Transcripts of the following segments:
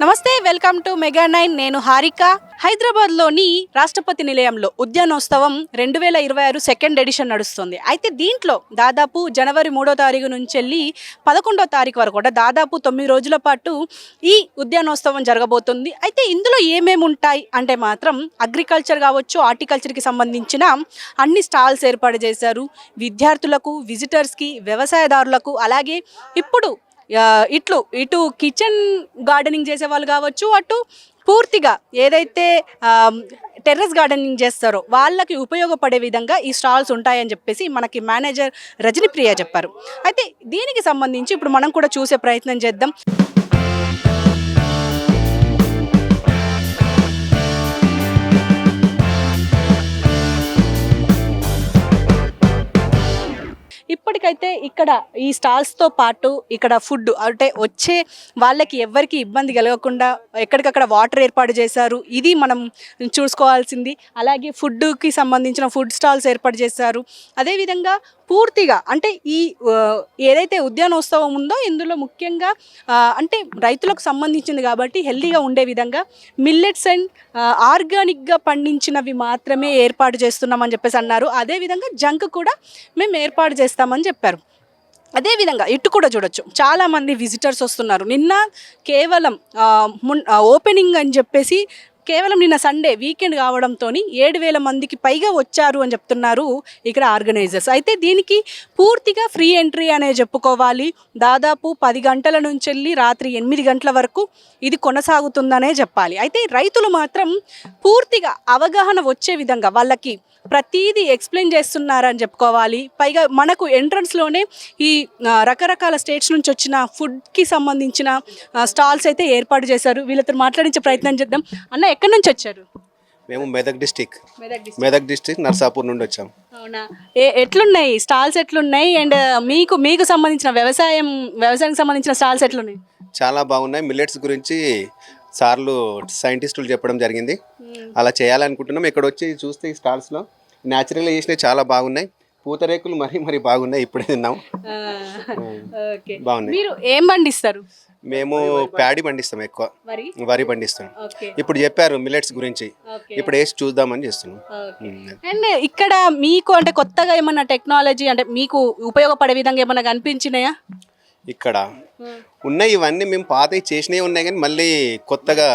నమస్తే, welcome to mega 9. నేను హారిక. హైదరాబాద్లోని రాష్ట్రపతి నిలయంలో ఉద్యానోత్సవం 2026 సెకండ్ ఎడిషన్ నడుస్తుంది. అయితే దీంట్లో దాదాపు జనవరి 3వ తారీఖు నుంచి వెళ్ళి 11వ తారీఖు వరకు కూడా దాదాపు 9 రోజుల పాటు ఈ ఉద్యానోత్సవం జరగబోతుంది. అయితే ఇందులో ఏమేమి ఉంటాయి అంటే మాత్రం అగ్రికల్చర్ కావచ్చు, హార్టికల్చర్కి సంబంధించిన అన్ని స్టాల్స్ ఏర్పాటు చేశారు. విద్యార్థులకు, విజిటర్స్కి, వ్యవసాయదారులకు, అలాగే ఇప్పుడు ఇటు కిచెన్ గార్డెనింగ్ చేసే వాళ్ళు కావచ్చు, అటు పూర్తిగా ఏదైతే టెర్రస్ గార్డెనింగ్ చేస్తారో వాళ్ళకి ఉపయోగపడే విధంగా ఈ స్టాల్స్ ఉంటాయని చెప్పేసి మనకి మేనేజర్ రజనీప్రియ చెప్పారు. అయితే దీనికి సంబంధించి ఇప్పుడు మనం కూడా చూసే ప్రయత్నం చేద్దాం. ఇప్పటికైతే ఇక్కడ ఈ స్టాల్స్తో పాటు ఇక్కడ ఫుడ్ అంటే వచ్చే వాళ్ళకి ఎవరికి ఇబ్బంది కలగకుండా ఎక్కడికక్కడ వాటర్ ఏర్పాటు చేశారు. ఇది మనం చూసుకోవాల్సింది. అలాగే ఫుడ్కి సంబంధించిన ఫుడ్ స్టాల్స్ ఏర్పాటు చేశారు. అదేవిధంగా పూర్తిగా అంటే ఈ ఏదైతే ఉద్యానోత్సవం ఉందో ఇందులో ముఖ్యంగా అంటే రైతులకు సంబంధించింది కాబట్టి హెల్తీగా ఉండే విధంగా మిల్లెట్స్ అండ్ ఆర్గానిక్గా పండించినవి మాత్రమే ఏర్పాటు చేస్తున్నామని చెప్పేసి అన్నారు. అదేవిధంగా జంక్ కూడా మేము ఏర్పాటు చేస్తామని చెప్పారు. అదేవిధంగా ఇటు కూడా చూడొచ్చు, చాలామంది విజిటర్స్ వస్తున్నారు. నిన్న కేవలం ఓపెనింగ్ అని చెప్పేసి కేవలం నిన్న సండే వీకెండ్ కావడంతో 7,000 మందికి పైగా వచ్చారు అని చెప్తున్నారు ఇక్కడ ఆర్గనైజర్స్. అయితే దీనికి పూర్తిగా ఫ్రీ ఎంట్రీ అనే చెప్పుకోవాలి. దాదాపు 10 గంటల నుంచి వెళ్ళి రాత్రి 8 గంటల వరకు ఇది కొనసాగుతుందనే చెప్పాలి. అయితే రైతులు మాత్రం పూర్తిగా అవగాహన వచ్చే విధంగా వాళ్ళకి ప్రతీదీ ఎక్స్ప్లెయిన్ చేస్తున్నారని చెప్పుకోవాలి. పైగా మనకు ఎంట్రన్స్లోనే ఈ రకరకాల స్టేట్స్ నుంచి వచ్చిన ఫుడ్కి సంబంధించిన స్టాల్స్ అయితే ఏర్పాటు చేశారు. వీళ్ళతో మాట్లాడించే ప్రయత్నం చేద్దాం. అన్న, ఎక్కడి నుంచి వచ్చారు? మేము మెదక్ డిస్టిక్ నర్సాపూర్ నుండి వచ్చాం. అవునా? ఎట్లున్నాయి స్టాల్స్, ఎట్లున్నాయి? అండ్ మీకు సంబంధించిన వ్యవసాయానికి సంబంధించిన స్టాల్స్ ఎట్లున్నాయి? చాలా బాగున్నాయి. మిల్లెట్స్ గురించి సార్లు సైంటిస్టులు చెప్పడం జరిగింది. అలా చేయాలనుకుంటున్నాం. ఇక్కడ వచ్చి చూస్తే ఈ స్టాల్స్లో న్యాచురల్గా చేసినవి చాలా బాగున్నాయి. పూతరేకులు మరీ బాగున్నాయి. ఇప్పుడే తిన్నాం. బాగున్నాయి. మీరు ఏం పండిస్తారు? మేము ప్యాడీ పండిస్తాం, ఎక్కువ వరి పండిస్తాం. ఇప్పుడు చెప్పారు మిల్లెట్స్ గురించి, ఇప్పుడు వేసి చూద్దామని చేస్తున్నాం. అండ్ ఇక్కడ మీకు అంటే కొత్తగా ఏమన్నా టెక్నాలజీ అంటే మీకు ఉపయోగపడే విధంగా ఏమన్నా కనిపించినాయా? ఇక్కడ ఉన్నాయి ఇవన్నీ మేము పాతవి చేసినవి ఉన్నాయి, కానీ మళ్ళీ కొత్తగా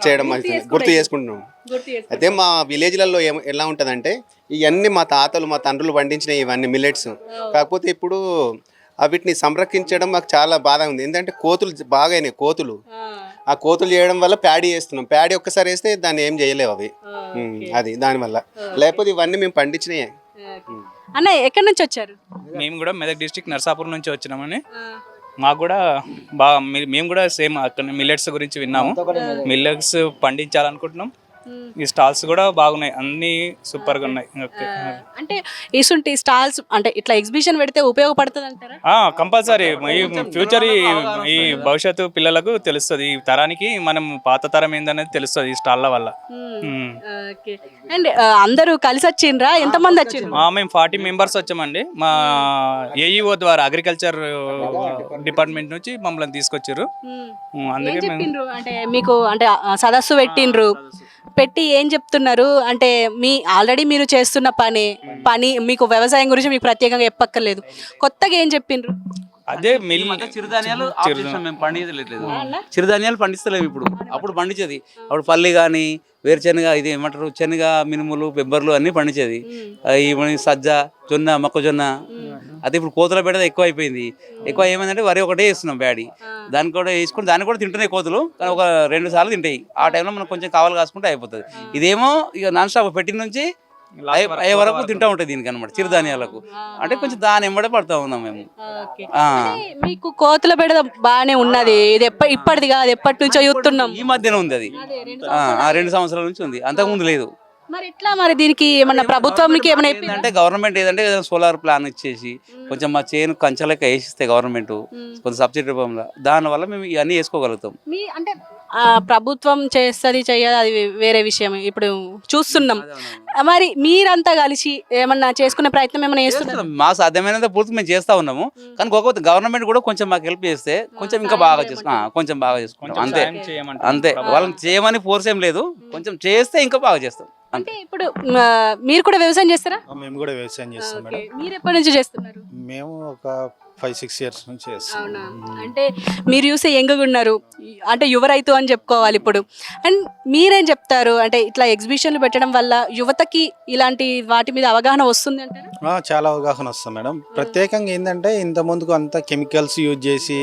చేయడం గుర్తు చేసుకుంటున్నాం. అయితే మా విలేజ్లలో ఎలా ఉంటుందంటే ఇవన్నీ మా తాతలు మా తండ్రులు పండించినవి ఇవన్నీ మిల్లెట్స్. కాకపోతే ఇప్పుడు వీటిని సంరక్షించడం మాకు చాలా బాధ ఉంది. ఎందుకంటే కోతులు బాగా అయినాయి. ఆ కోతులు చేయడం వల్ల ప్యాడీ వేస్తున్నాం. ప్యాడీ ఒక్కసారి వేస్తే దాన్ని ఏం చేయలేవు అవి. అది దానివల్ల, లేకపోతే ఇవన్నీ మేము పండించినాయి. అన్న, ఎక్కడి నుంచి వచ్చారు? మేము కూడా మెదక్ డిస్ట్రిక్ట్ నర్సాపూర్ నుంచి వచ్చినామని. మాకు కూడా బాగా మేము కూడా సేమ్ అక్కడ మిల్లెట్స్ గురించి విన్నాము. మిల్లెట్స్ పండించాలనుకుంటున్నాం. ఈ స్టాల్స్ కూడా బాగున్నాయి, అన్ని సూపర్గా ఉన్నాయి. అంటే ఇసుంటి స్టాల్స్ అంటే ఇట్లా ఎగ్జిబిషన్ పెడితే ఉపయోగపడుతుంది అంటారా? కంపల్సరీ. ఈ ఫ్యూచర్ ఈ భవిష్యత్తు పిల్లలకు తెలుస్తుంది. ఈ తరానికి మనం పాత తరం ఏందనేది తెలుస్తుంది ఈ స్టాల్ల వల్ల. అండ్ అందరూ కలిసి వచ్చిండ్రా? ఎంతమంది వచ్చిండ్రు? మేము 40 మెంబర్స్ వచ్చామండి. మా ఏఈఓ ద్వారా అగ్రికల్చర్ డిపార్ట్మెంట్ నుంచి మమ్మల్ని తీసుకొచ్చారు. అందుకే అంటే మీకు అంటే సదస్సు పెట్టి ఏం చెప్తున్నారు అంటే ఆల్రెడీ మీరు చేస్తున్న పని మీకు వ్యవసాయం గురించి మీకు ప్రత్యేకంగా చెప్పక్కర్లేదు, కొత్తగా ఏం చెప్పిండ్రు? అదే చిరుధాన్యాలు మేము పండించలేదు. చిరుధాన్యాలు పండిస్తలేము ఇప్పుడు. అప్పుడు పండించేది, అప్పుడు పల్లి కానీ వేరుశెనగ, ఇది ఏమంటారు, శనగ, మినుములు, బెబ్బర్లు అన్నీ పండించేది. సజ్జ, జొన్న, మొక్కజొన్న. అదే ఇప్పుడు కోతుల బెడ ఎక్కువ అయిపోయింది. ఎక్కువ ఏమైందంటే వరి ఒకటే వేస్తున్నాం ప్యాడీ. దాన్ని కూడా వేసుకుని దాన్ని కూడా తింటున్నాయి కోతులు, కానీ ఒక 2 సార్లు తింటాయి. ఆ టైంలో మనం కొంచెం కావాలి కాసుకుంటే అయిపోతుంది. ఇదేమో ఇక నాన్ స్టాప్ పెట్టిన నుంచి అయ్యే వరకు తింటూ ఉంటుంది దీనికి అనమాట, చిరుధాన్యాలకు. అంటే కొంచెం దాని ఎంబడే పడుతూ ఉన్నాం మేము. మీకు కోతుల బెడ బాగానే ఉన్నది, ఇది ఇప్పటిది కాదు, ఎప్పటి నుంచో చూస్తున్నాం. ఈ మధ్యన ఉంది అది, 2 సంవత్సరాల నుంచి ఉంది, అంతకుముందు లేదు. మరి ఎట్లా మరి దీనికి ఏమన్నా ప్రభుత్వంకి ఏమైనా ఏంటంటే గవర్నమెంట్ ఏదంటే సోలార్ ప్లాన్ ఇచ్చేసి కొంచెం మా చేను కంచెలక వేసిస్తే గవర్నమెంట్ కొంచెం సబ్సిడీ రూపంలో దానివల్ల మేము ఇవన్నీ వేసుకోగలుగుతాం. మీ అంటే ప్రభుత్వం చేస్తుంది చెయ్యదు అది వేరే విషయం, ఇప్పుడు చూస్తున్నాం. మరి మీరంతా కలిసి ఏమన్నా చేసుకునే ప్రయత్నం ఏమైనా చేస్తున్నారు? మా సాధ్యమైనంత పూర్తి మేము చేస్తా ఉన్నాము, కానీ కాకపోతే గవర్నమెంట్ కూడా కొంచెం మాకు హెల్ప్ చేస్తే కొంచెం ఇంకా బాగా కొంచెం బాగా చేసుకుంటాం అంతే. అంతే వాళ్ళని చేయమని ఫోర్స్ ఏం లేదు, కొంచెం చేస్తే ఇంకా బాగా చేస్తాం. అంటే ఇప్పుడు మీరు కూడా వ్యవసాయం చేస్తారా? మేము కూడా వ్యవసాయం చేస్తాం ఓకే. మేడం. మీరు ఎప్పటి నుంచి చేస్తున్నారు? మేము ఒక 5-6 ఇయర్స్ నుంచి చేస్తాం. అవునా? అంటే మీరు చూస్తే యంగ్గా ఉన్నారు, అంటే యువ రైతు అని చెప్పుకోవాలి ఇప్పుడు. అండ్ మీరేం చెప్తారు, అంటే ఇట్లా ఎగ్జిబిషన్లు పెట్టడం వల్ల యువతకి ఇలాంటి వాటి మీద అవగాహన వస్తుంది అంటారు? చాలా అవగాహన వస్తుంది మేడం. ప్రత్యేకంగా ఏంటంటే ఇంత ముందుకు అంతా కెమికల్స్ యూజ్ చేసి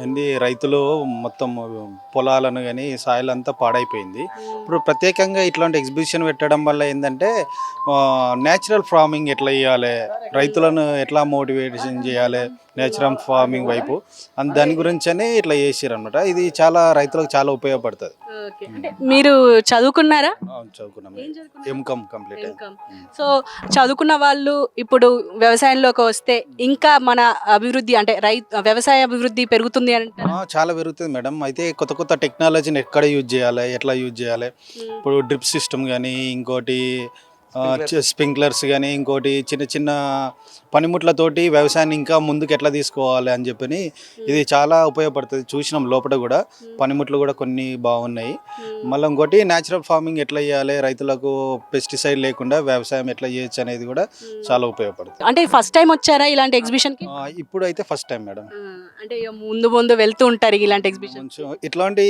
ఏంది రైతులు మొత్తం పొలాలను కానీ సాయిల్ అంతా పాడైపోయింది. ఇప్పుడు ప్రత్యేకంగా ఇట్లాంటి ఎగ్జిబిషన్ పెట్టడం వల్ల ఏంటంటే న్యాచురల్ ఫార్మింగ్ ఎట్లా చేయాలి, రైతులను ఎట్లా మోటివేషన్ చేయాలి నేచురల్ ఫార్మింగ్ వైపు, దాని గురించి అని ఇట్లా చేసారు అనమాట. ఇది చాలా రైతులకు చాలా ఉపయోగపడుతుంది. అంటే మీరు చదువుకున్నారా? చదువుకున్నాం, ఎంకామ్ కంప్లీట్ అయింది. సో చదువుకున్న వాళ్ళు ఇప్పుడు వ్యవసాయంలోకి వస్తే ఇంకా మన అభివృద్ధి అంటే వ్యవసాయ అభివృద్ధి పెరుగుతుంది అంటారా? చాలా పెరుగుతుంది మేడం. అయితే కొత్త కొత్త టెక్నాలజీని ఎక్కడ యూజ్ చేయాలి, ఎట్లా యూజ్ చేయాలి, ఇప్పుడు డ్రిప్ సిస్టమ్ కానీ ఇంకోటి స్ప్రింక్లర్స్ కానీ ఇంకోటి చిన్న చిన్న పనిముట్లతోటి వ్యవసాయాన్ని ఇంకా ముందుకు ఎట్లా తీసుకోవాలి అని చెప్పని ఇది చాలా ఉపయోగపడుతుంది. చూసినాం లోపల కూడా పనిముట్లు కూడా కొన్ని బాగున్నాయి. మళ్ళీ ఇంకోటి న్యాచురల్ ఫార్మింగ్ ఎట్లా చేయాలి, రైతులకు పెస్టిసైడ్ లేకుండా వ్యవసాయం ఎట్లా చేయొచ్చు అనేది కూడా చాలా ఉపయోగపడుతుంది. అంటే ఫస్ట్ టైం వచ్చారా ఇలాంటి ఎగ్జిబిషన్కి? ఇప్పుడు అయితే ఫస్ట్ టైం మేడం. అంటే ముందు ముందు వెళ్తూ ఉంటారు ఇలాంటి ఎగ్జిబిషన్. ఇట్లాంటి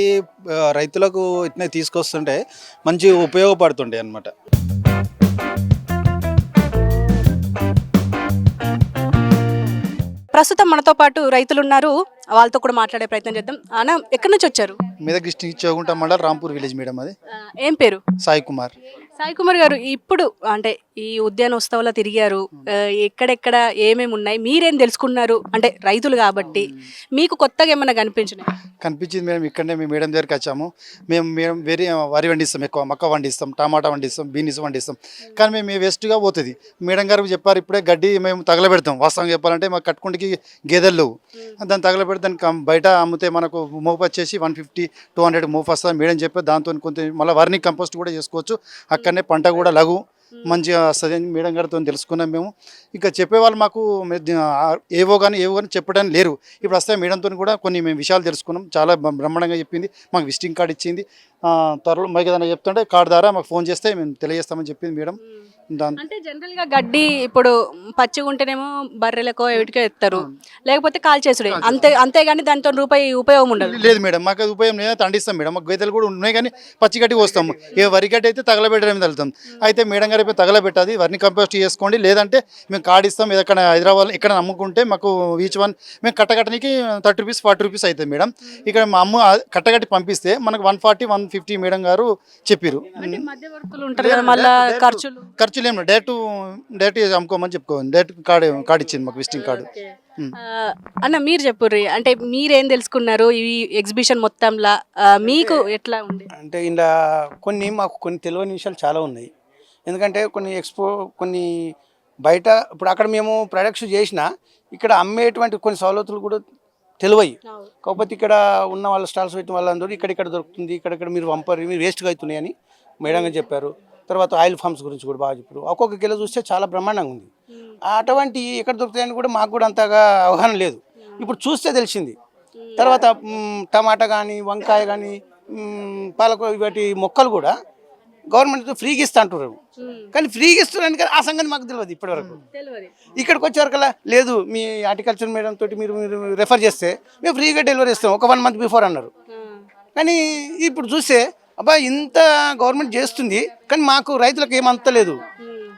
రైతులకు ఇట్లా తీసుకొస్తుంటే మంచి ఉపయోగపడుతుండే అన్నమాట. ప్రస్తుతం మనతో పాటు రైతులు ఉన్నారు, వాళ్ళతో కూడా మాట్లాడే ప్రయత్నం చేద్దాం. అన్న ఎక్కడి నుంచి వచ్చారు? Medak district Chowgunta mandal Rampur village madam. అది ఏం పేరు? సాయి కుమార్. సాయి కుమార్ గారు, ఇప్పుడు అంటే ఈ ఉద్యానోత్సవాల్లో తిరిగారు, ఎక్కడెక్కడ ఏమేమి ఉన్నాయి, మీరేం తెలుసుకున్నారు? అంటే రైతులు కాబట్టి మీకు కొత్తగా ఏమన్నా కనిపించింది మేడం. ఇక్కడనే మేము మేడం దగ్గరికి వచ్చాము. మేము వేరే వరి వండిస్తాం, ఎక్కువ మక్క వండిస్తాం, టమాటా వండిస్తాం, బీన్స్ వండిస్తాం. కానీ మేము వేస్ట్గా పోతుంది. మేడం గారు చెప్పారు ఇప్పుడే గడ్డి మేము తగలబెడతాం. వాస్తవంగా చెప్పాలంటే మాకు కట్టుకుంటికి గేదెలు లేవు, దాన్ని తగలబెడితే దానికి బయట అమ్మితే మనకు మోపు వచ్చేసి 150-200 మోపు వస్తుంది. మేడం చెప్పారు దాంతో కొంచెం మళ్ళీ వర్ని కంపోస్ట్ కూడా చేసుకోవచ్చు, అక్కడనే పంట కూడా లఘు మంచిగా వస్తుంది అని మేడం గారితో తెలుసుకున్నాం మేము. ఇంకా చెప్పేవాళ్ళు మాకు ఏవో కానీ చెప్పడానికి లేరు. ఇప్పుడు వస్తాయి మేడంతో కూడా కొన్ని మేము విషయాలు తెలుసుకున్నాం. చాలా బ్రహ్మాండంగా చెప్పింది, మాకు విజిటింగ్ కార్డు ఇచ్చింది. త్వరలో మాకు ఏదైనా చెప్తుంటే కార్డు ద్వారా మాకు ఫోన్ చేస్తే మేము తెలియజేస్తామని చెప్పింది మేడం. అంటే జనరల్ గా గడ్డి ఇప్పుడు పచ్చిగా ఉంటేనేమో బర్రెలకో ఎవిటికో ఎత్తారు, లేకపోతే కాల్ చేసుడే అంతేగాని దాంతో రూపాయి ఉపయోగం ఉండదు. లేదు మేడం, మాకు అది ఉపయోగం లేదని తండిస్తాం మేడం. మాకు గేదెలు కూడా ఉన్నాయి కానీ పచ్చి గడ్డి వస్తాము. ఏ వరి గడ్డి అయితే తగలబెట్టడం వెళ్తాం. అయితే మేడం గారు అయిపోయి తగలబెట్టది, వర్ని కంపోస్ట్ చేసుకోండి, లేదంటే మేము కార్డు ఇస్తాం. ఎక్కడ హైదరాబాద్ ఎక్కడ అమ్ముకుంటే మాకు ఈచ్ వన్ మేము కట్టగట్టనికి 30 రూపీస్ 40 రూపీస్ అవుతుంది మేడం. ఇక్కడ మా కట్టగట్టి పంపిస్తే మనకు 140-150 మేడం గారు చెప్పారు. ఖర్చులు ఏం డైరెక్ట్ అమ్ముకోమని చెప్పుకోండి. డైరెక్ట్ కార్డు ఇచ్చింది మాకు, విజిటింగ్ కార్డు. అన్న మీరు చెప్పుర్రి, అంటే మీరేం తెలుసుకున్నారు ఈ ఎగ్జిబిషన్ మొత్తంలో, మీకు ఎట్లా ఉంది? అంటే ఇలా మాకు కొన్ని తెలియని విషయాలు చాలా ఉన్నాయి. ఎందుకంటే కొన్ని బయట ఇప్పుడు అక్కడ మేము ప్రొడక్ట్స్ చేసినా ఇక్కడ అమ్మేటువంటి కొన్ని సవలతులు కూడా తెలివయి. కాకపోతే ఇక్కడ ఉన్న వాళ్ళ స్టాల్స్ పెట్టిన వాళ్ళందరూ ఇక్కడిక్కడ దొరుకుతుంది, ఇక్కడిక్కడ మీరు పంపరు, మీరు వేస్ట్గా అవుతున్నాయని మేడంగా చెప్పారు. తర్వాత ఆయిల్ ఫార్మ్స్ గురించి కూడా బాగా చెప్పారు. ఒక్కొక్క కిలో చూస్తే చాలా బ్రహ్మాండంగా ఉంది. అటువంటి ఎక్కడ దొరుకుతాయని కూడా మాకు కూడా అంతగా అవగాహన లేదు. ఇప్పుడు చూస్తే తెలిసింది. తర్వాత టమాటా కానీ వంకాయ కానీ పాలకూర వాటి మొక్కలు కూడా గవర్నమెంట్ ఫ్రీగా ఇస్తా అంటున్నారు. కానీ ఫ్రీగా ఇస్తున్నారని కానీ ఆ సంగతి మాకు తెలియదు ఇప్పటివరకు. ఇక్కడికి వచ్చేవరకల్లా లేదు, మీ హార్టికల్చర్ మేడం తోటి మీరు రెఫర్ చేస్తే మేము ఫ్రీగా డెలివరీ ఇస్తాం, ఒక 1 మంత్ బిఫోర్ అన్నారు. కానీ ఇప్పుడు చూస్తే అబ్బా ఇంత గవర్నమెంట్ చేస్తుంది కానీ మాకు రైతులకు ఏమంతలేదు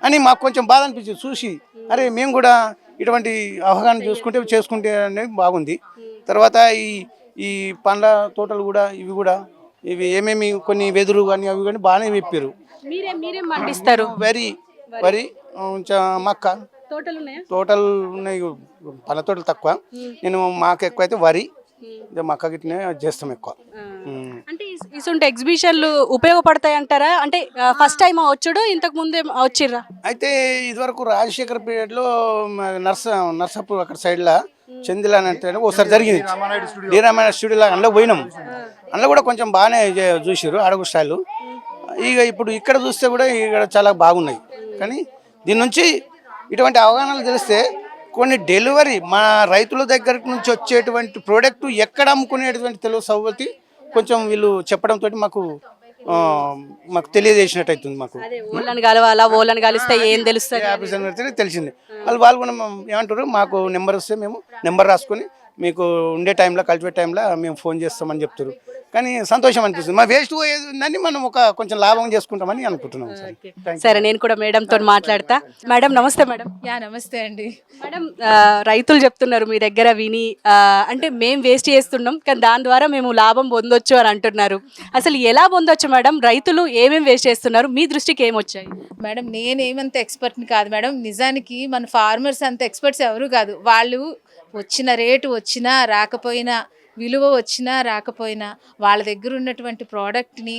అని మాకు కొంచెం బాధ అనిపించింది చూసి. అరే మేము కూడా ఇటువంటి అవగాహన చేసుకుంటే అనేది బాగుంది. తర్వాత ఈ పండ్ల తోటలు కూడా ఇవి ఏమేమి కొన్ని వెదురు కానీ అవి కానీ బాగానే చెప్పారు. మీరేం పండిస్తారు? వరి మక్క తోటలు ఉన్నాయి. పండ్ల తోటలు తక్కువ. మాకు ఎక్కువ అయితే వరి ఇక మక్క గిట్నే చేస్తాం ఎక్కువ. అంటే ఇటువంటి ఎగ్జిబిషన్లు ఉపయోగపడతాయి అంటారా? అంటే ఫస్ట్ టైం వచ్చాడు, ఇంతకు ముందే వచ్చిర్రా? అయితే ఇదివరకు రాజశేఖర్ పీరియడ్లో నర్సాపూర్ అక్కడ సైడ్లో చందిలా అంటే ఒకసారి జరిగింది, డి రామాయణ స్టూడియోలో అందులో పోయినాం. అందులో కూడా కొంచెం బాగానే చూసారు అడుగు స్టైలు. ఇక ఇప్పుడు ఇక్కడ చూస్తే కూడా ఇక్కడ చాలా బాగున్నాయి. కానీ దీని నుంచి ఇటువంటి అవగాహనలు తెలిస్తే కొన్ని డెలివరీ మన రైతుల దగ్గర నుంచి వచ్చేటువంటి ప్రోడక్ట్ ఎక్కడ అమ్ముకునేటువంటి తెలుగు సౌవతి కొంచెం వీళ్ళు చెప్పడంతో మాకు తెలియజేసినట్టు అవుతుంది. మాకు ఓళ్ళని కలవాలా, ఓళ్ళని కలిస్తే ఏం తెలుస్తుంది? ఆఫీసర్ పెడితే తెలిసింది. వాళ్ళు కూడా ఏమంటారు, మాకు నెంబర్ వస్తే మేము నెంబర్ రాసుకొని మీకు ఉండే టైంలో కల్టివేట్ టైంలో మేము ఫోన్ చేస్తామని చెప్తారు. కానీ సంతోషం అనిపిస్తుంది. మా వేస్ట్ పోయేదని మనం కొంచెం లాభం చేసుకుంటామని అనుకుంటున్నాం. సరే, నేను కూడా మేడంతో మాట్లాడతా. మేడం నమస్తే. మేడం నమస్తే అండి. మేడం, రైతులు చెప్తున్నారు మీ దగ్గర విని, అంటే మేము వేస్ట్ చేస్తున్నాం కానీ దాని ద్వారా మేము లాభం పొందొచ్చు అని అంటున్నారు. అసలు ఎలా పొందొచ్చు మేడం? రైతులు ఏమేమి వేస్ట్ చేస్తున్నారు? మీ దృష్టికి ఏమొచ్చాయి? మేడం, నేనేమంత ఎక్స్పర్ట్ని కాదు మేడం. నిజానికి మన ఫార్మర్స్ అంత ఎక్స్పర్ట్స్ ఎవరు కాదు. వాళ్ళు వచ్చిన రేటు వచ్చినా రాకపోయినా, విలువ వచ్చినా రాకపోయినా, వాళ్ళ దగ్గర ఉన్నటువంటి ప్రోడక్ట్ని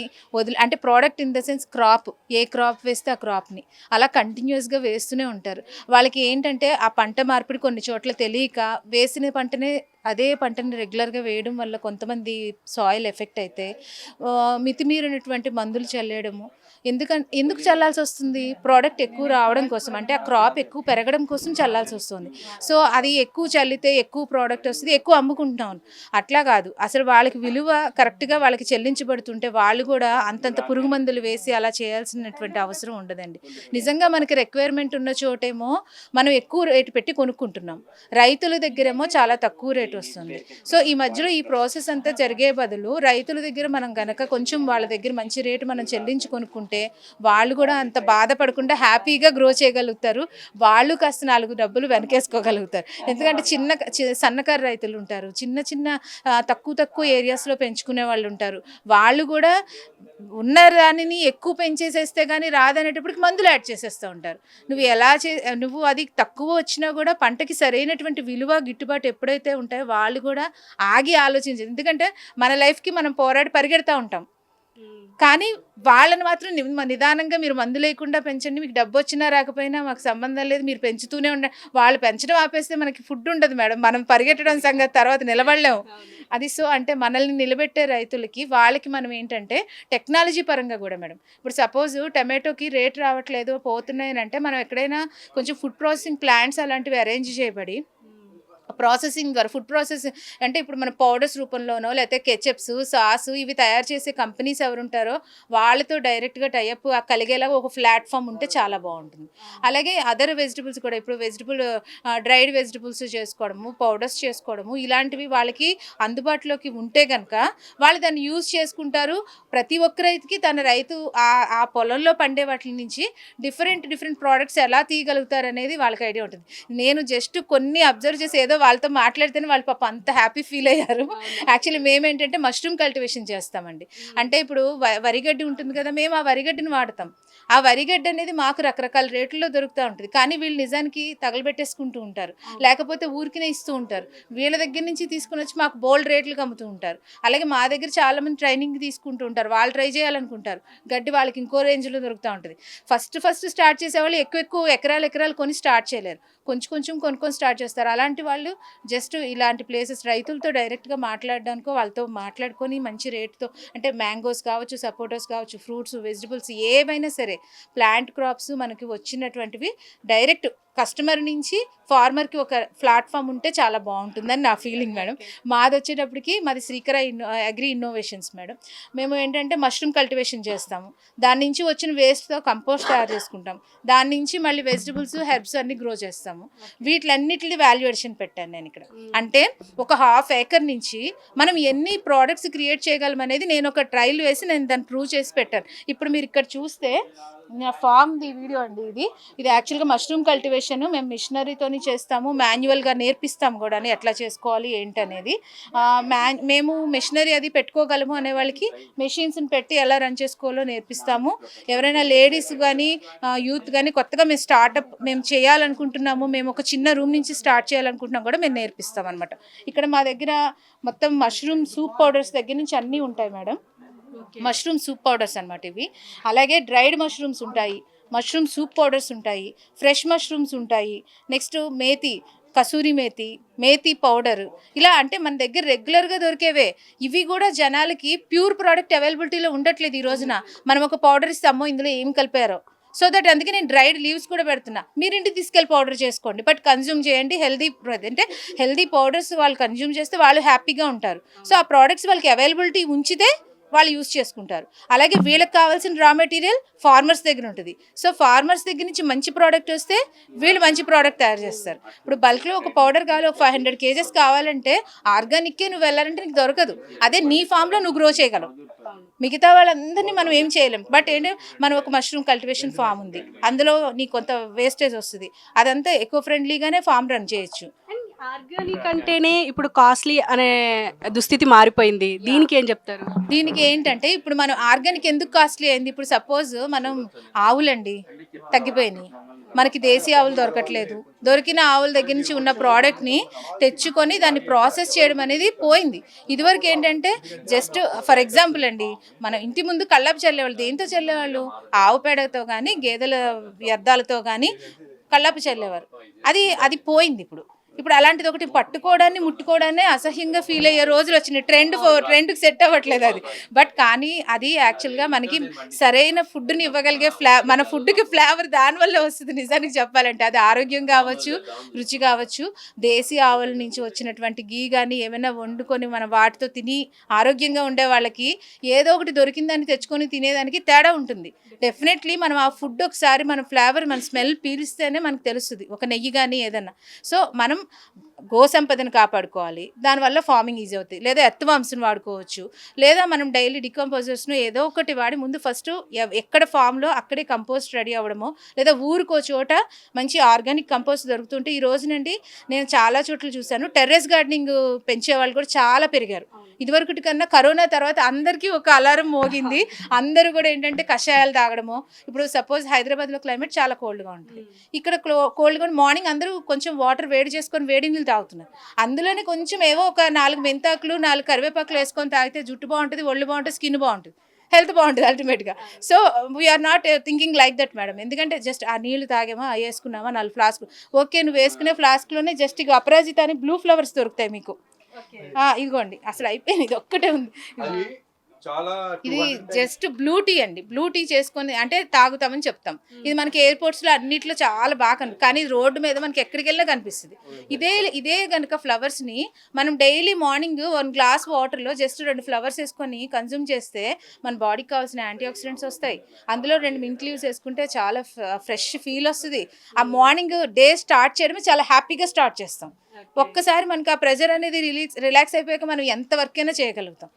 అంటే product in the sense crop, A crop వేస్తే ఆ క్రాప్ని అలా కంటిన్యూస్గా వేస్తూనే ఉంటారు. వాళ్ళకి ఏంటంటే ఆ పంట మార్పిడి కొన్ని చోట్ల తెలియక వేసిన పంటనే అదే పంటని రెగ్యులర్గా వేయడం వల్ల కొంతమంది సాయిల్ ఎఫెక్ట్ అయితే మితిమీరినటువంటి మందులు చల్లేయడము. ఎందుకు చల్లాల్సి వస్తుంది? ప్రోడక్ట్ ఎక్కువ రావడం కోసం, అంటే ఆ క్రాప్ ఎక్కువ పెరగడం కోసం చల్లాల్సి వస్తుంది. సో అది ఎక్కువ చల్లితే ఎక్కువ ప్రోడక్ట్ వస్తుంది, ఎక్కువ అమ్ముకుంటున్నాం. అట్లా కాదు, అసలు వాళ్ళకి విలువ కరెక్ట్గా వాళ్ళకి చెల్లించబడుతుంటే వాళ్ళు కూడా అంతంత పురుగు మందులు వేసి అలా చేయాల్సినటువంటి అవసరం ఉండదండి. నిజంగా మనకి రిక్వైర్మెంట్ ఉన్న చోటేమో మనం ఎక్కువ రేటు పెట్టి కొనుక్కుంటున్నాం, రైతుల దగ్గరేమో చాలా తక్కువ రేటు వస్తుంది. సో ఈ మధ్యలో ఈ ప్రాసెస్ అంతా జరిగే బదులు రైతుల దగ్గర మనం గనక కొంచెం వాళ్ళ దగ్గర మంచి రేటు మనం చెల్లించి కొనుక్కుంటే వాళ్ళు కూడా అంత బాధపడకుండా హ్యాపీగా గ్రో చేయగలుగుతారు. వాళ్ళు కాస్త 4 డబ్బులు వెనకేసుకోగలుగుతారు. ఎందుకంటే సన్నకారు రైతులు ఉంటారు, చిన్న తక్కువ ఏరియాస్లో పెంచుకునే వాళ్ళు ఉంటారు. వాళ్ళు కూడా ఉన్న దానిని ఎక్కువ పెంచేసేస్తే కానీ రాదనేటప్పటికి మందులు యాడ్ చేసేస్తూ ఉంటారు. నువ్వు అది తక్కువ వచ్చినా కూడా పంటకి సరైనటువంటి విలువ గిట్టుబాటు ఎప్పుడైతే ఉంటాయో వాళ్ళు కూడా ఆగి ఆలోచించారు. ఎందుకంటే మన లైఫ్కి మనం పోరాడి పరిగెడతా ఉంటాం, కానీ వాళ్ళని మాత్రం నిదానంగా మీరు మందు లేకుండా పెంచండి, మీకు డబ్బు వచ్చినా రాకపోయినా మాకు సంబంధం లేదు, మీరు పెంచుతూనే ఉండండి. వాళ్ళు పెంచడం ఆపేస్తే మనకి ఫుడ్ ఉండదు మేడం, మనం పరిగెట్టడం సంగతి తర్వాత నిలబడలేము. అది సో అంటే మనల్ని నిలబెట్టే రైతులకి వాళ్ళకి మనం ఏంటంటే టెక్నాలజీ పరంగా కూడా మేడం, ఇప్పుడు సపోజ్ టమాటోకి రేట్ రావట్లేదు పోతున్నాయని అంటే మనం ఎక్కడైనా కొంచెం ఫుడ్ ప్రాసెసింగ్ ప్లాంట్స్ అలాంటివి అరేంజ్ చేయబడి ప్రాసెసింగ్ ద్వారా ఫుడ్ ప్రాసెసింగ్ అంటే ఇప్పుడు మన పౌడర్స్ రూపంలోనో లేకపోతే కెచప్స్, సాసు ఇవి తయారు చేసే కంపెనీస్ ఎవరుంటారో వాళ్ళతో డైరెక్ట్గా టైఅప్ కలిగేలాగా ఒక ప్లాట్ఫామ్ ఉంటే చాలా బాగుంటుంది. అలాగే అదర్ వెజిటబుల్స్ కూడా, ఇప్పుడు డ్రైడ్ వెజిటబుల్స్ చేసుకోవడము, పౌడర్స్ చేసుకోవడము, ఇలాంటివి వాళ్ళకి అందుబాటులోకి ఉంటే కనుక వాళ్ళు దాన్ని యూజ్ చేసుకుంటారు. ప్రతి ఒక్క రైతుకి తన రైతు ఆ పొలంలో పండే వాటి నుంచి డిఫరెంట్ ప్రోడక్ట్స్ ఎలా తీయగలుగుతారు అనేది వాళ్ళకి ఐడియా ఉంటుంది. నేను జస్ట్ కొన్ని అబ్జర్వ్ చేసి ఏదో వాళ్ళతో మాట్లాడితేనే వాళ్ళు పాప అంత హ్యాపీ ఫీల్ అయ్యారు. యాక్చువల్లీ మేమేంటంటే మష్రూమ్ కల్టివేషన్ చేస్తామండి. అంటే ఇప్పుడు వరిగడ్డి ఉంటుంది కదా, మేము ఆ వరిగడ్డిని వాడతాం. ఆ వరిగడ్డి అనేది మాకు రకరకాల రేట్లలో దొరుకుతూ ఉంటుంది, కానీ వీళ్ళు నిజానికి తగలబెట్టేసుకుంటూ ఉంటారు, లేకపోతే ఊరికినే ఇస్తూ ఉంటారు. వీళ్ళ దగ్గర నుంచి తీసుకుని వచ్చి మాకు బోల్డ్ రేట్లకు అమ్ముతూ ఉంటారు. అలాగే మా దగ్గర చాలామంది ట్రైనింగ్ తీసుకుంటూ ఉంటారు, వాళ్ళు ట్రై చేయాలనుకుంటారు. గడ్డి వాళ్ళకి ఇంకో రేంజ్లో దొరుకుతూ ఉంటుంది. ఫస్ట్ స్టార్ట్ చేసేవాళ్ళు ఎక్కువ ఎకరాలు కొని స్టార్ట్ చేయలేరు, కొంచెం కొనుక్కొని స్టార్ట్ చేస్తారు. అలాంటి వాళ్ళు జస్ట్ ఇలాంటి ప్లేసెస్ రైతులతో డైరెక్ట్గా మాట్లాడడానికో వాళ్ళతో మాట్లాడుకొని మంచి రేటుతో, అంటే మ్యాంగోస్ కావచ్చు, సపోటాస్ కావచ్చు, ఫ్రూట్స్, వెజిటబుల్స్ ఏవైనా సరే ప్లాంట్ క్రాప్స్ మనకి వచ్చినటువంటివి డైరెక్ట్ కస్టమర్ నుంచి ఫార్మర్కి ఒక ప్లాట్ఫామ్ ఉంటే చాలా బాగుంటుందని నా ఫీలింగ్ మేడం. మాది వచ్చేటప్పటికి మాది శ్రీకర అగ్రి ఇన్నోవేషన్స్ మేడం. మేము ఏంటంటే మష్రూమ్ కల్టివేషన్ చేస్తాము, దాని నుంచి వచ్చిన వేస్ట్తో కంపోస్ట్ తయారు చేసుకుంటాం, దాని నుంచి మళ్ళీ వెజిటబుల్స్, హెర్బ్స్ అన్ని గ్రో చేస్తాము. వీటిలన్నిటిని వాల్యుయేషన్ పెట్టాను నేను ఇక్కడ. అంటే ఒక 1/2 ఏకర్ నుంచి మనం ఎన్ని ప్రోడక్ట్స్ క్రియేట్ చేయగలం అనేది నేను ఒక ట్రయల్ వేసి నేను దాన్ని ప్రూవ్ చేసి పెట్టాను. ఇప్పుడు మీరు ఇక్కడ చూస్తే నా ఫామ్ ది వీడియో అండి, ఇది యాక్చువల్గా మష్రూమ్ కల్టివేషన్ కల్టివేషన్ మేము మిషనరీతోని చేస్తాము, మాన్యువల్గా నేర్పిస్తాము కూడా ఎట్లా చేసుకోవాలి ఏంటనేది. మేము మిషనరీ అది పెట్టుకోగలము అనే వాళ్ళకి మెషిన్స్ని పెట్టి ఎలా రన్ చేసుకోవాలో నేర్పిస్తాము. ఎవరైనా లేడీస్ కానీ యూత్ కానీ కొత్తగా మేము స్టార్టప్ మేము చేయాలనుకుంటున్నాము, మేము ఒక చిన్న రూమ్ నుంచి స్టార్ట్ చేయాలనుకుంటున్నాం కూడా మేము నేర్పిస్తాం అనమాట. ఇక్కడ మా దగ్గర మొత్తం మష్రూమ్ సూప్ పౌడర్స్ దగ్గర నుంచి అన్నీ ఉంటాయి మేడం. మష్రూమ్ సూప్ పౌడర్స్ అనమాట ఇవి. అలాగే డ్రైడ్ మష్రూమ్స్ ఉంటాయి, మష్రూమ్ సూప్ పౌడర్స్ ఉంటాయి, ఫ్రెష్ మష్రూమ్స్ ఉంటాయి, నెక్స్ట్ మేతి, కసూరి మేతి, మేతి పౌడర్, ఇలా అంటే మన దగ్గర రెగ్యులర్గా దొరికేవే. ఇవి కూడా జనాలకి ప్యూర్ ప్రోడక్ట్ అవైలబిలిటీలో ఉండట్లేదు ఈ రోజున. మనం ఒక పౌడర్ ఇస్తామో ఇందులో ఏం కలిపారో, సో దట్ అందుకే నేను డ్రైడ్ లీవ్స్ కూడా పెడుతున్నా. మీరు ఇంటికి తీసుకెళ్ళి పౌడర్ చేసుకోండి, బట్ కన్జ్యూమ్ చేయండి. అంటే హెల్దీ పౌడర్స్ వాళ్ళు కన్జ్యూమ్ చేస్తే వాళ్ళు హ్యాపీగా ఉంటారు. సో ఆ ప్రోడక్ట్స్ వాళ్ళకి అవైలబిలిటీ ఉంచితే వాళ్ళు యూస్ చేసుకుంటారు. అలాగే వీళ్ళకి కావాల్సిన రా మెటీరియల్ ఫార్మర్స్ దగ్గర ఉంటుంది. సో ఫార్మర్స్ దగ్గర నుంచి మంచి ప్రోడక్ట్ వస్తే వీళ్ళు మంచి ప్రోడక్ట్ తయారు చేస్తారు. ఇప్పుడు బల్క్లో ఒక పౌడర్ కావాలి, ఒక 500 kgs కావాలంటే ఆర్గానిక్కే నువ్వు వెళ్ళాలంటే నీకు దొరకదు. అదే నీ ఫామ్లో నువ్వు గ్రో చేయగలవు. మిగతా వాళ్ళందరినీ మనం ఏం చేయలేం. బట్ ఏంటంటే మనం ఒక మష్రూమ్ కల్టివేషన్ ఫామ్ ఉంది, అందులో నీకు కొంత వేస్టేజ్ వస్తుంది, అదంతా ఎకో ఫ్రెండ్లీగానే ఫామ్ రన్ చేయొచ్చు. ఆర్గానిక్ అంటేనే ఇప్పుడు కాస్ట్లీ అనే దుస్థితి మారిపోయింది. దీనికి ఏం చెప్తారు? దీనికి ఏంటంటే ఇప్పుడు మనం ఆర్గానిక్ ఎందుకు కాస్ట్లీ అయింది, ఇప్పుడు సపోజ్ మనం ఆవులండి తగ్గిపోయినాయి, మనకి దేశీ ఆవులు దొరకట్లేదు. దొరికిన ఆవుల దగ్గర నుంచి ఉన్న ప్రోడక్ట్ని తెచ్చుకొని దాన్ని ప్రాసెస్ చేయడం అనేది పోయింది. ఇదివరకు ఏంటంటే జస్ట్ ఫర్ ఎగ్జాంపుల్ అండి, మన ఇంటి ముందు కల్లాపు చల్లేవాళ్ళు. దేంతో చల్లేవాళ్ళు? ఆవు పేడతో కానీ గేదెల వ్యర్థాలతో కానీ కల్లాపు చల్లేవారు. అది పోయింది. ఇప్పుడు అలాంటిది ఒకటి పట్టుకోవడాన్ని ముట్టుకోవడాన్ని అసహ్యంగా ఫీల్ అయ్యే రోజులు వచ్చినాయి. ట్రెండ్కి సెట్ అవ్వట్లేదు అది. బట్ కానీ అది యాక్చువల్గా మనకి సరైన ఫుడ్ని ఇవ్వగలిగే మన ఫుడ్కి ఫ్లేవర్ దానివల్ల వస్తుంది నిజానికి చెప్పాలంటే. అది ఆరోగ్యం కావచ్చు, రుచి కావచ్చు. దేశీ ఆవుల నుంచి వచ్చినటువంటి గీ కానీ ఏమైనా వండుకొని మనం వాటితో తిని ఆరోగ్యంగా ఉండే వాళ్ళకి ఏదో ఒకటి దొరికిందని తెచ్చుకొని తినేదానికి తేడా ఉంటుంది. డెఫినెట్లీ మనం ఆ ఫుడ్ ఒకసారి మన ఫ్లేవర్ మన స్మెల్ పీలిస్తేనే మనకు తెలుస్తుంది, ఒక నెయ్యి కానీ ఏదన్నా. సో మనం గో సంపదను కాపాడుకోవాలి, దానివల్ల ఫార్మింగ్ ఈజీ అవుతుంది. లేదా ఎర్త్వామ్స్ని వాడుకోవచ్చు, లేదా మనం డైలీ డికంపోజర్స్ను ఏదో ఒకటి వాడి ముందు ఫస్ట్ ఎక్కడ ఫామ్లో అక్కడే కంపోస్ట్ రెడీ అవ్వడమో, లేదా ఊరికో చోట మంచి ఆర్గానిక్ కంపోస్ట్ దొరుకుతుంటే ఈ రోజునండి నేను చాలా చోట్ల చూశాను టెర్రస్ గార్డెనింగ్ పెంచే వాళ్ళు కూడా చాలా పెరిగారు. ఇదివరకటి కన్నా కరోనా తర్వాత అందరికీ ఒక అలారం మోగింది. అందరూ కూడా ఏంటంటే కషాయాలు తాగడము. ఇప్పుడు సపోజ్ హైదరాబాద్లో క్లైమేట్ చాలా కోల్డ్గా ఉంటుంది, ఇక్కడ కోల్డ్గా మార్నింగ్ అందరూ కొంచెం వాటర్ వేడి చేసుకొని వేడి నీళ్ళు తాగుతున్నారు. అందులోనే కొంచెం ఏవో ఒక 4 మెంతాకులు 4 కరివేపాకులు వేసుకొని తాగితే జుట్టు బాగుంటుంది, ఒళ్ళు బాగుంటుంది, స్కిన్ బాగుంటుంది, హెల్త్ బాగుంటుంది అల్టిమేట్గా. So we are not thinking like that madam. ఎందుకంటే జస్ట్ ఆ నీళ్లు తాగామా, వేసుకున్నామా 4 ఫ్లాస్కులు, ఓకే నువ్వు వేసుకునే ఫ్లాస్క్లోనే జస్ట్ ఇక అపరాజిత అని బ్లూ ఫ్లవర్స్ దొరుకుతాయి మీకు. ఇదిగోండి అసలు అయిపోయింది, ఇది ఒక్కటే ఉంది. ఇది జస్ట్ బ్లూ టీ అండి. బ్లూ టీ చేసుకొని అంటే తాగుతామని చెప్తాం. ఇది మనకి ఎయిర్పోర్ట్స్లో అన్నిట్లో చాలా బాగా కానీ రోడ్డు మీద మనకి ఎక్కడికి వెళ్ళినా కనిపిస్తుంది. ఇదే కనుక ఫ్లవర్స్ని మనం డైలీ మార్నింగ్ 1 గ్లాస్ వాటర్లో జస్ట్ 2 ఫ్లవర్స్ వేసుకొని కన్జ్యూమ్ చేస్తే మన బాడీకి కావాల్సిన యాంటీ ఆక్సిడెంట్స్ వస్తాయి. అందులో 2 మింట్ లీవ్స్ వేసుకుంటే చాలా ఫ్రెష్ ఫీల్ వస్తుంది. ఆ మార్నింగ్ డే స్టార్ట్ చేయడమే చాలా హ్యాపీగా స్టార్ట్ చేస్తాం. ఒక్కసారి మనకి ఆ ప్రెజర్ అనేది రిలాక్స్ అయిపోయాక మనం ఎంత వర్క్ అయినా చేయగలుగుతాం.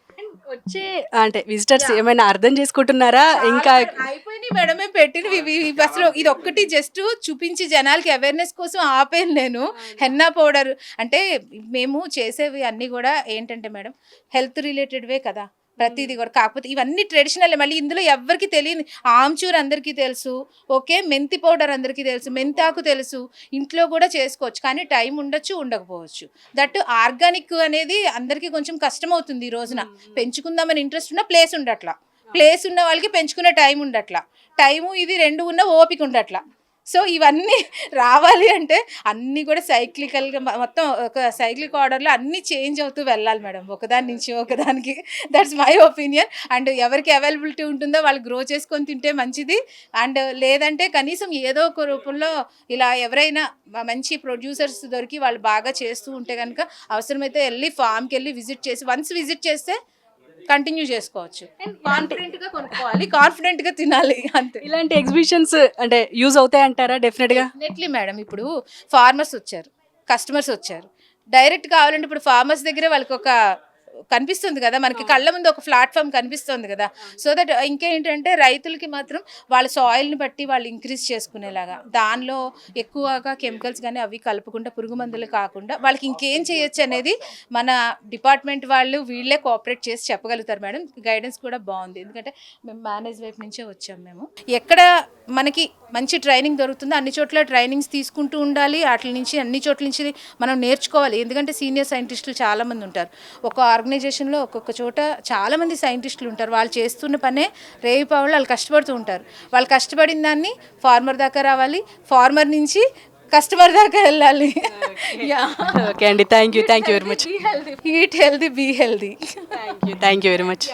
వచ్చే అంటే విజిటర్స్ ఏమైనా అర్థం చేసుకుంటున్నారా? ఇంకా అయిపోయినాయి మేడం, మేము పెట్టినవి అసలు ఇది ఒక్కటి జస్ట్ చూపించి జనాలకి అవేర్నెస్ కోసం ఆపేను నేను. హెన్నా పౌడర్ అంటే మేము చేసేవి అన్నీ కూడా ఏంటంటే మేడం హెల్త్ రిలేటెడ్వే కదా ప్రతిదీ కూడా. కాకపోతే ఇవన్నీ ట్రెడిషనల్. మళ్ళీ ఇందులో ఎవరికి తెలియని ఆమ్చూర్ అందరికీ తెలుసు, ఓకే మెంతి పౌడర్ అందరికీ తెలుసు, మెంతాకు తెలుసు, ఇంట్లో కూడా చేసుకోవచ్చు. కానీ టైం ఉండొచ్చు, ఉండకపోవచ్చు. దట్ ఆర్గానిక్ అనేది అందరికీ కొంచెం కష్టం అవుతుంది ఈ రోజున. పెంచుకుందామని ఇంట్రెస్ట్ ఉన్న ప్లేస్ ఉండట్లా, ప్లేస్ ఉన్న వాళ్ళకి పెంచుకునే టైం ఉండట్లా, టైము ఇది 2 ఉన్న ఓపిక ఉండట్లా. సో ఇవన్నీ రావాలి అంటే అన్నీ కూడా సైక్లికల్గా మొత్తం ఒక సైక్లిక్ ఆర్డర్లో అన్నీ చేంజ్ అవుతూ వెళ్ళాలి మేడం, ఒకదాని నుంచి ఒకదానికి. That's my opinion. అండ్ ఎవరికి అవైలబిలిటీ ఉంటుందో వాళ్ళు గ్రో చేసుకొని తింటే మంచిది. అండ్ లేదంటే కనీసం ఏదో ఒక రూపంలో ఇలా ఎవరైనా మంచి ప్రొడ్యూసర్స్ దొరికి వాళ్ళు బాగా చేస్తూ ఉంటే కనుక అవసరమైతే వెళ్ళి ఫామ్కి వెళ్ళి విజిట్ చేసి వన్స్ విజిట్ చేస్తే కంటిన్యూ చేసుకోవచ్చు. కాన్ఫిడెంట్గా కొనుక్కోవాలి, కాన్ఫిడెంట్గా తినాలి, అంతే. ఇలాంటి ఎగ్జిబిషన్స్ అంటే యూజ్ అవుతాయి అంటారా? Definitely madam. ఇప్పుడు ఫార్మర్స్ వచ్చారు, కస్టమర్స్ వచ్చారు, డైరెక్ట్ కావాలంటే ఇప్పుడు ఫార్మర్స్ దగ్గరే వాళ్ళకి ఒక కనిపిస్తుంది కదా మనకి, కళ్ళ ముందు ఒక ప్లాట్ఫామ్ కనిపిస్తుంది కదా. సో దట్ ఇంకేంటంటే రైతులకి మాత్రం వాళ్ళ సాయిల్ని బట్టి వాళ్ళు ఇంక్రీజ్ చేసుకునేలాగా, దానిలో ఎక్కువగా కెమికల్స్ కానీ అవి కలుపుకుంటా పురుగు మందులు కాకుండా వాళ్ళకి ఇంకేం చేయొచ్చు అనేది మన డిపార్ట్మెంట్ వాళ్ళు వీళ్ళే కోఆపరేట్ చేసి చెప్పగలుగుతారు మేడం. గైడెన్స్ కూడా బాగుంది, ఎందుకంటే మేము మేనేజ్ వైపు నుంచే వచ్చాము. మేము ఎక్కడ మనకి మంచి ట్రైనింగ్ దొరుకుతుందో అన్ని చోట్ల ట్రైనింగ్స్ తీసుకుంటూ ఉండాలి, వాటి నుంచి అన్ని చోట్ల నుంచి మనం నేర్చుకోవాలి. ఎందుకంటే సీనియర్ సైంటిస్టులు చాలామంది ఉంటారు ఒక ఆర్గనైజేషన్లో, ఒక్కొక్క చోట చాలామంది సైంటిస్టులు ఉంటారు. వాళ్ళు చేస్తున్న పనే రేవిపావులు వాళ్ళు కష్టపడుతూ ఉంటారు. వాళ్ళు కష్టపడిన దాన్ని ఫార్మర్ దాకా రావాలి, ఫార్మర్ నుంచి కస్టమర్ దాకా వెళ్ళాలి. ఓకే అండి, thank you very much. Eat healthy, be healthy. Thank you very much.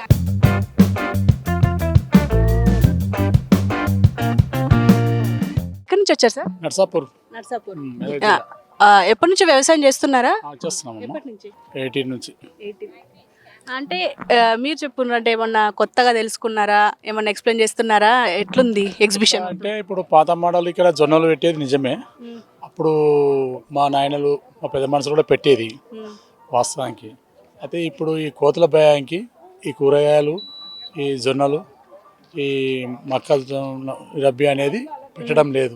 ఎక్కడి నుంచి వచ్చారు సార్? నర్సాపూర్ నర్సాపూర్. ఎప్పటి నుంచి వ్యవసాయం చేస్తున్నారా? చేస్తున్నాము ఎప్పటి నుంచి? 18 నుంచి. అంటే మీరు చెప్పున్నారు అంటే ఏమన్నా కొత్తగా తెలుసుకున్నారా, ఏమన్నా ఎక్స్ప్లెయిన్ చేస్తున్నారా, ఎట్లుంది ఎగ్జిబిషన్? అంటే ఇప్పుడు పాత మోడల్ ఇక్కడ జొన్నలు పెట్టేది నిజమే. అప్పుడు మా నాయనలు మా పెద్ద మనుషులు కూడా పెట్టేది వాస్తవానికి. అయితే ఇప్పుడు ఈ కోతుల భయానికి ఈ కూరగాయలు, ఈ జొన్నలు, ఈ రబ్బీ అనేది పెట్టడం లేదు.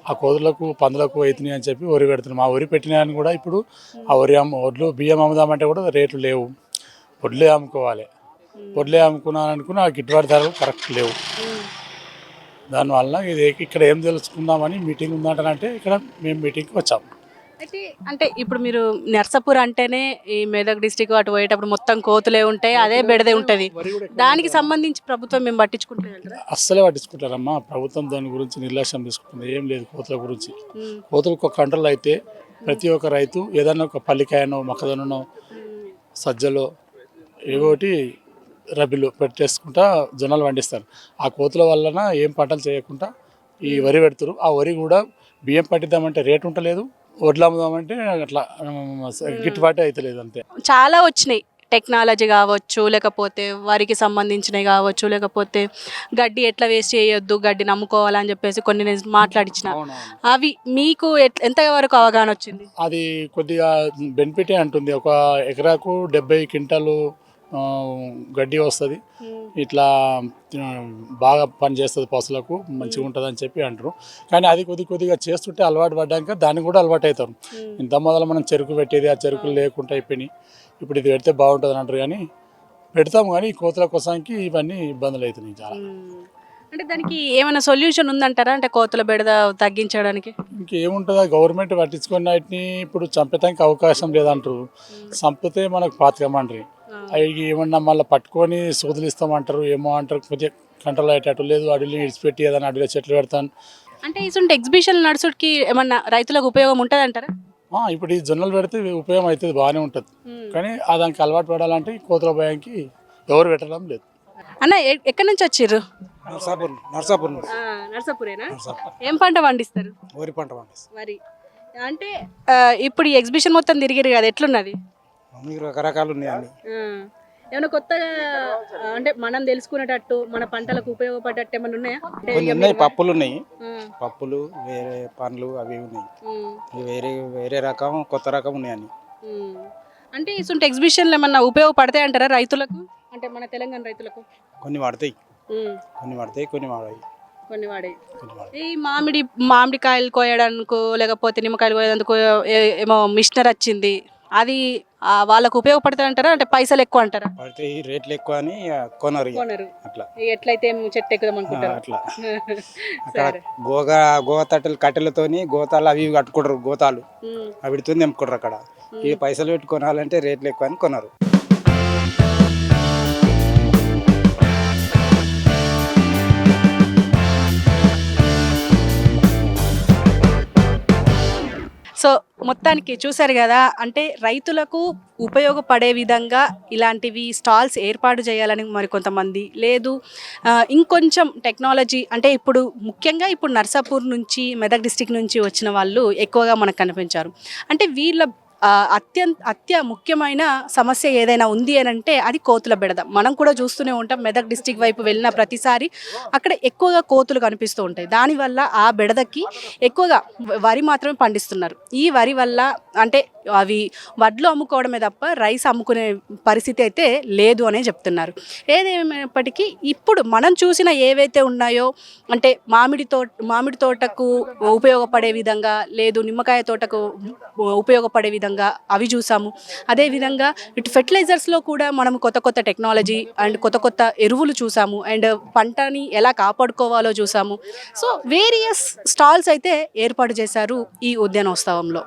ఆ కోతులకు పందులకు అవుతున్నాయి అని చెప్పి వరి పెడుతున్నాం. ఆ వరి పెట్టినాయని కూడా ఇప్పుడు ఆ వడ్లు బియ్యం అమ్ముదామంటే కూడా రేట్లు లేవు. వడ్లే అమ్ముకోవాలి, వడ్లే అమ్ముకున్నాను అనుకుని ఆ గిట్టుబాటు ధరలు కరెక్ట్ లేవు. దానివల్ల ఇది ఇక్కడ ఏం తెలుసుకుందామని మీటింగ్ ఉందంటే ఇక్కడ మేము మీటింగ్కి వచ్చాము. అయితే అంటే ఇప్పుడు మీరు నర్సాపూర్ అంటేనే ఈ మెదక్ డిస్టిక్ అటు పోయేటప్పుడు మొత్తం కోతులే ఉంటాయి, అదే బెడదే ఉంటుంది. దానికి సంబంధించి ప్రభుత్వం మేము పట్టించుకుంటాం అస్సలే పట్టించుకుంటారమ్మా. ప్రభుత్వం దాని గురించి నిర్లక్ష్యం తీసుకుంటుంది. ఏం లేదు కోతుల గురించి. కోతులకు కంట్రోల్ అయితే ప్రతి ఒక్క రైతు ఏదైనా ఒక పల్లికాయనో, మొక్కజొన్ననో, సజ్జలో ఏవోటి రబీలు పెట్టేసుకుంటా జొన్నలు పండిస్తారు. ఆ కోతుల వలన ఏం పంటలు చేయకుండా ఈ వరి పెడతారు. ఆ వరి కూడా బియ్యం పట్టిద్దామంటే రేటు ఉంటలేదు, వడ్లు అమ్ముదామంటే అట్లా గిట్టుబాటు అవుతలేదు. అంతే. చాలా వచ్చినాయి, టెక్నాలజీ కావచ్చు, లేకపోతే వరికి సంబంధించినవి కావచ్చు, లేకపోతే గడ్డి ఎట్లా వేస్ట్ చేయొద్దు, గడ్డి నమ్ముకోవాలని చెప్పేసి కొన్ని నేను మాట్లాడించిన. అవి మీకు ఎంతవరకు అవగాహన వచ్చింది? అది కొద్దిగా బెనిఫిటే అంటుంది. ఒక ఎకరాకు 70 క్వింటాలు గడ్డి వస్తుంది. ఇట్లా బాగా పనిచేస్తుంది, పశువులకు మంచిగా ఉంటుంది అని చెప్పి అంటారు. కానీ అది కొద్దిగా చేస్తుంటే అలవాటు పడ్డాక దానికి కూడా అలవాటు అవుతారు. ఇంత మొదలు మనం చెరుకు పెట్టేది, ఆ చెరుకులు లేకుండా అయిపోయినాయి. ఇప్పుడు ఇది పెడితే బాగుంటుంది అని అంటారు. కానీ పెడతాము, కానీ కోతుల కోసానికి ఇవన్నీ ఇబ్బందులు అవుతున్నాయి చాలా. అంటే దానికి ఏమైనా సొల్యూషన్ ఉందంటారా, అంటే కోతుల బెడద తగ్గించడానికి? ఇంకేముంటుందా, గవర్నమెంట్ పట్టించుకున్న వాటిని ఇప్పుడు చంపేదానికి అవకాశం లేదంటారు. చంపితే మనకు పాతకమంటారు. అవి ఏమన్నా మళ్ళీ పట్టుకొని సోదులు ఇస్తామంటారు, ఏమో అంటారు. కొద్దిగా కంట్రోల్ అయ్యేటట్టు లేదు. అడవిని విడిచిపెట్టి ఏదైనా అడవిలో చెట్లు పెడతాను. అంటే ఇటువంటి ఎగ్జిబిషన్ నడుచుడికి ఏమన్నా రైతులకు ఉపయోగం ఉంటుంది అంటారా? ఇప్పుడు ఈ జొన్నలు పెడితే ఉపయోగం అవుతుంది, బాగానే ఉంటుంది. కానీ దానికి అలవాటు పడాలంటే ఈ కోతుల భయానికి ఎవరు పెట్టడం లేదు. అన్న ఎక్కడి నుంచి వచ్చిర్రు? నర్సాపూరేనా? ఏం పంట పండిస్తారు? వరి పంట పండిస్తారు. వరి అంటే ఇప్పుడు ఈ ఎగ్జిబిషన్ మొత్తం తిరిగిరు కదా, ఎట్లున్నది? మీకు రకరకాలు ఉన్నాయండి. ఏమైనా కొత్తగా అంటే మనం తెలుసుకునేటట్టు మన పంటలకు ఉపయోగపడేటట్టు ఏమైనా ఉన్నాయా? కొన్ని ఉన్నాయి, పప్పులు ఉన్నాయి, పప్పులు వేరే పండ్లు అవి ఉన్నాయి. వేరే వేరే రకం కొత్త రకం ఉన్నాయని. అంటే ఇటువంటి ఎగ్జిబిషన్లు ఏమన్నా ఉపయోగపడతాయి అంటారా రైతులకు, అంటే మన తెలంగాణ రైతులకు? కొన్ని పడతాయి, కొన్ని పడతాయి, కొన్ని వాడాయి. ఈ మామిడికాయలు కోయడానికో లేకపోతే నిమ్మకాయలు కోయడానికి ఏమో మిషనర్ వచ్చింది, అది వాళ్ళకు ఉపయోగపడుతుంది అంటారా, అంటే పైసలు ఎక్కువ అంటారా? పడితే రేట్లు ఎక్కువ అని కొనరు. అట్లా ఎట్లయితే చెట్టు ఎక్కుదాం అనుకుంటారు అట్లా. గోతట్టలు కట్టెలతోని గోతాలు అవి కట్టుకుంటారు, గోతాలు అవిటితో నింపుకుంటారు. అక్కడ ఈ పైసలు పెట్టి కొనాలంటే రేట్లు ఎక్కువ అని కొనరు. సో మొత్తానికి చూసారు కదా, అంటే రైతులకు ఉపయోగపడే విధంగా ఇలాంటివి స్టాల్స్ ఏర్పాటు చేయాలని మరి కొంతమంది, లేదు ఇంకొంచెం టెక్నాలజీ అంటే ఇప్పుడు ముఖ్యంగా ఇప్పుడు నర్సాపూర్ నుంచి, మెదక్ డిస్టిక్ నుంచి వచ్చిన వాళ్ళు ఎక్కువగా మనకు కనిపించారు. అంటే వీళ్ళ అత్య ముఖ్యమైన సమస్య ఏదైనా ఉంది అని అంటే అది కోతుల బెడద. మనం కూడా చూస్తూనే ఉంటాం, మెదక్ డిస్టిక్ వైపు వెళ్ళిన ప్రతిసారి అక్కడ ఎక్కువగా కోతులు కనిపిస్తూ ఉంటాయి. దానివల్ల ఆ బెడదకి ఎక్కువగా వరి మాత్రమే పండిస్తున్నారు. ఈ వరి వల్ల అంటే అవి వడ్లు అమ్ముకోవడమే తప్ప రైస్ అమ్ముకునే పరిస్థితి అయితే లేదు అనే చెప్తున్నారు. ఏదేమైనప్పటికీ ఇప్పుడు మనం చూసిన ఏవైతే ఉన్నాయో అంటే మామిడి తోటకు ఉపయోగపడే విధంగా, లేదు నిమ్మకాయ తోటకు ఉపయోగపడే విధంగా అవి చూసాము. అదేవిధంగా ఇటు ఫెర్టిలైజర్స్లో కూడా మనం కొత్త టెక్నాలజీ అండ్ కొత్త ఎరువులు చూసాము. అండ్ పంటని ఎలా కాపాడుకోవాలో చూసాము. సో వేరియస్ స్టాల్స్ అయితే ఏర్పాటు చేశారు ఈ ఉద్యానోత్సవంలో.